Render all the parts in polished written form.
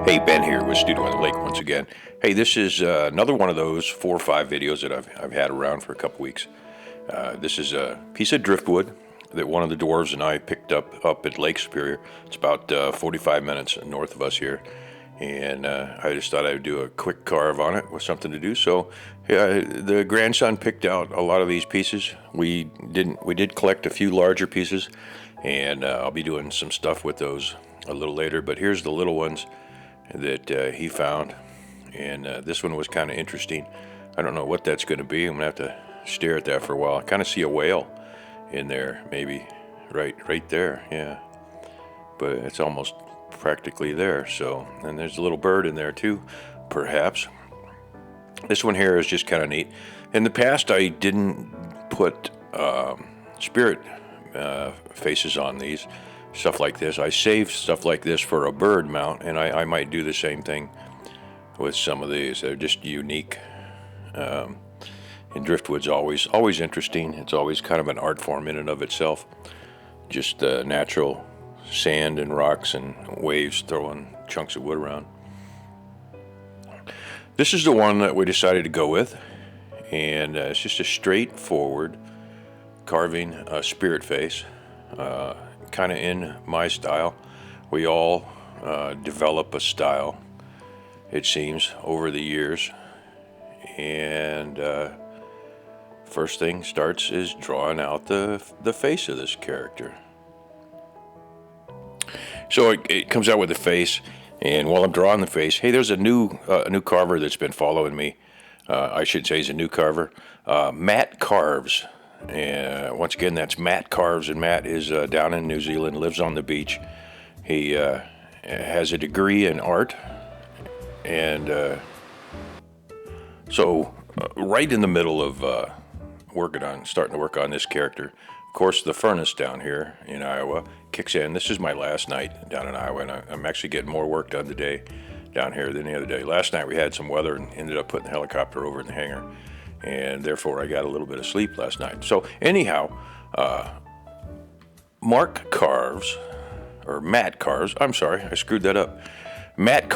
Hey, Ben here with Studio on the Lake once again. Hey, this is another one of those 4 or 5 videos that I've had around for a couple weeks. This is a piece of driftwood that one of the Dwarves and I picked up at Lake Superior. It's about 45 minutes north of us here. And I just thought I would do a quick carve on it with something to do. So the grandson picked out a lot of these pieces. We did collect a few larger pieces, and I'll be doing some stuff with those a little later. But here's the little ones that he found, and this one was kind of interesting. I don't know what that's going to be. I'm gonna have to stare at that for a while. I kind of see a whale in there, maybe right there, yeah, but it's almost practically there. So, and there's a little bird in there too, perhaps. This one here is just kind of neat. In the past, I didn't put spirit faces on these, stuff like this. I saved stuff like this for a bird mount, and I might do the same thing with some of these. They're just unique. And driftwood's always interesting. It's always kind of an art form in and of itself. Just natural sand and rocks and waves throwing chunks of wood around. This is the one that we decided to go with, and it's just a straightforward carving spirit face. Kind of in my style. We all develop a style, it seems, over the years. And first thing starts is drawing out the face of this character. So it comes out with the face, and while I'm drawing the face, hey, there's a new carver that's been following me. I should say he's a new carver, Matt Carves. Once again, that's Matt Carves, and Matt is down in New Zealand, lives on the beach. He has a degree in art, and so right in the middle of starting to work on this character. Of course, the furnace down here in Iowa kicks in. This is my last night down in Iowa, and I'm actually getting more work done today down here than the other day. Last night we had some weather and ended up putting the helicopter over in the hangar, and therefore I got a little bit of sleep last night. So anyhow, Matt Carves, I'm sorry, I screwed that up. Matt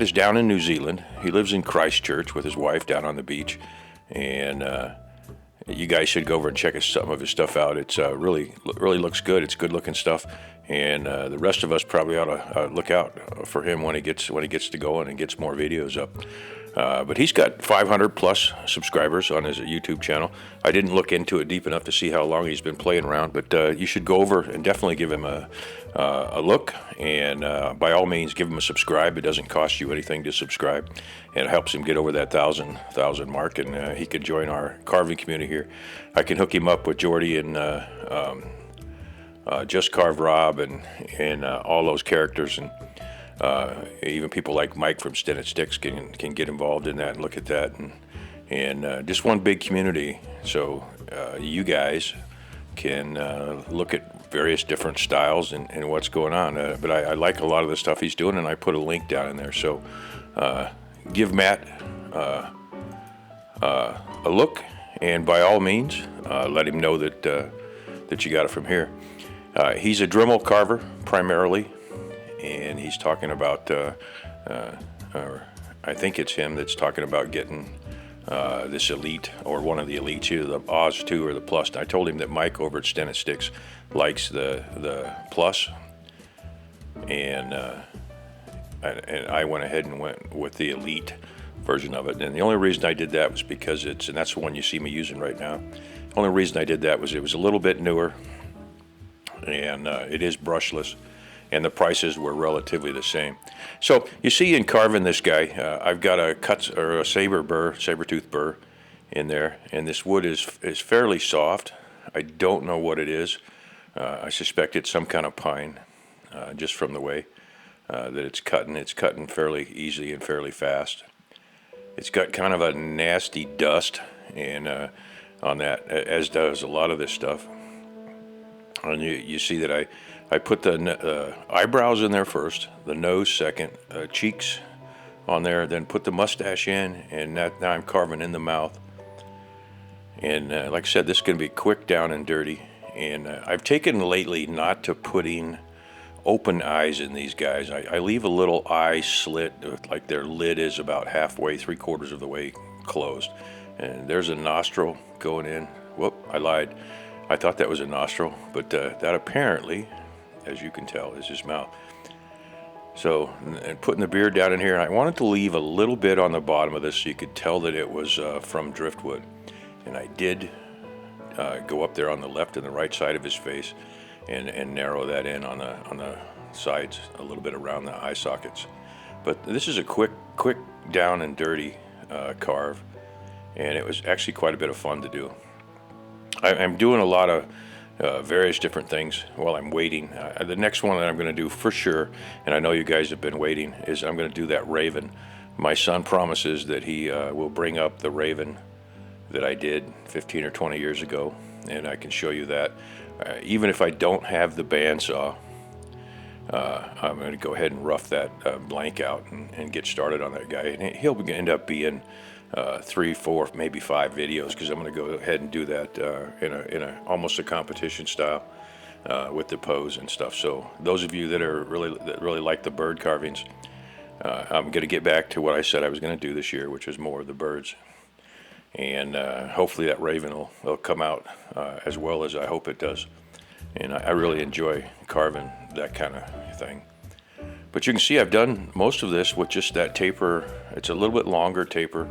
is down in New Zealand. He lives in Christchurch with his wife down on the beach, and you guys should go over and check some of his stuff out. It's really looks good. It's good looking stuff, and the rest of us probably ought to look out for him when he gets to going and gets more videos up. But he's got 500 plus subscribers on his YouTube channel. I didn't look into it deep enough to see how long he's been playing around, but you should go over and definitely give him a look, and by all means give him a subscribe. It doesn't cost you anything to subscribe, and it helps him get over that thousand mark, and he could join our carving community here. I can hook him up with Jordy and Just Carve Rob and all those characters, and even people like Mike from Stipend Sticks can get involved in that and look at that, and just one big community. So you guys can look at various different styles and what's going on. But I like a lot of the stuff he's doing, and I put a link down in there. So give Matt a look, and by all means, let him know that you got it from here. He's a Dremel carver primarily, and he's talking about, or I think it's him that's talking about getting this elite, or one of the elites, either the Oz 2 or the Plus. I told him that Mike over at Stipend Sticks likes the Plus, and I went ahead and went with the elite version of it. And the only reason I did that was because and that's the one you see me using right now. The only reason I did that was it was a little bit newer, and it is brushless, and the prices were relatively the same. So you see, in carving this guy, I've got a saber-tooth burr in there, and this wood is fairly soft. I don't know what it is. I suspect it's some kind of pine, just from the way that it's cutting. It's cutting fairly easy and fairly fast. It's got kind of a nasty dust and on that, as does a lot of this stuff. And you see that I put the eyebrows in there first, the nose second, cheeks on there, then put the mustache in, and now I'm carving in the mouth. And like I said, this is going to be quick, down, and dirty. And I've taken lately not to putting open eyes in these guys. I leave a little eye slit, like their lid is about halfway, 3/4 of the way closed. And there's a nostril going in. Whoop, I lied. I thought that was a nostril, but that apparently, as you can tell, is his mouth. So, and putting the beard down in here, I wanted to leave a little bit on the bottom of this so you could tell that it was from Driftwood. And I did go up there on the left and the right side of his face and narrow that in on the sides, a little bit around the eye sockets. But this is a quick down and dirty carve, and it was actually quite a bit of fun to do. I'm doing a lot of various different things while I'm waiting. The next one that I'm going to do for sure, and I know you guys have been waiting, is I'm going to do that raven. My son promises that he will bring up the raven that I did 15 or 20 years ago, and I can show you that. Even if I don't have the bandsaw, I'm going to go ahead and rough that blank out and get started on that guy. And he'll end up being 3, 4, maybe 5 videos, because I'm going to go ahead and do that in a almost a competition style with the pose and stuff. So those of you that really like the bird carvings, I'm going to get back to what I said I was going to do this year, which is more of the birds. And hopefully that raven will come out as well as I hope it does. And I really enjoy carving that kind of thing. But you can see I've done most of this with just that taper. It's a little bit longer taper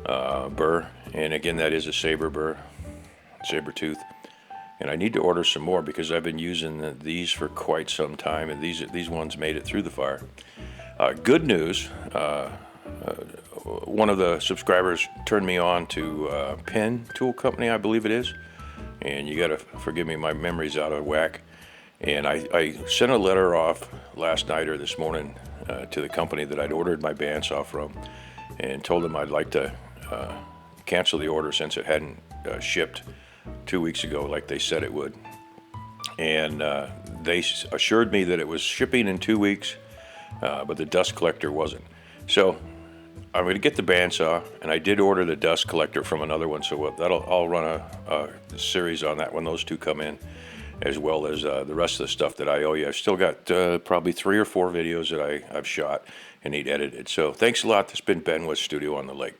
burr. And again, that is a saber tooth. And I need to order some more because I've been using these for quite some time. And these ones made it through the fire. Good news. One of the subscribers turned me on to Pen Tool Company, I believe it is. And you got to forgive me, my memory's out of whack. And I sent a letter off last night or this morning to the company that I'd ordered my bandsaw from, and told them I'd like to cancel the order since it hadn't shipped 2 weeks ago like they said it would. And they assured me that it was shipping in 2 weeks, but the dust collector wasn't. So I'm going to get the bandsaw, and I did order the dust collector from another one, so I'll run a series on that when those two come in, as well as the rest of the stuff that I owe you. I've still got probably 3 or 4 videos that I've shot and need edited. So thanks a lot. This has been Ben with Studio on the Lake.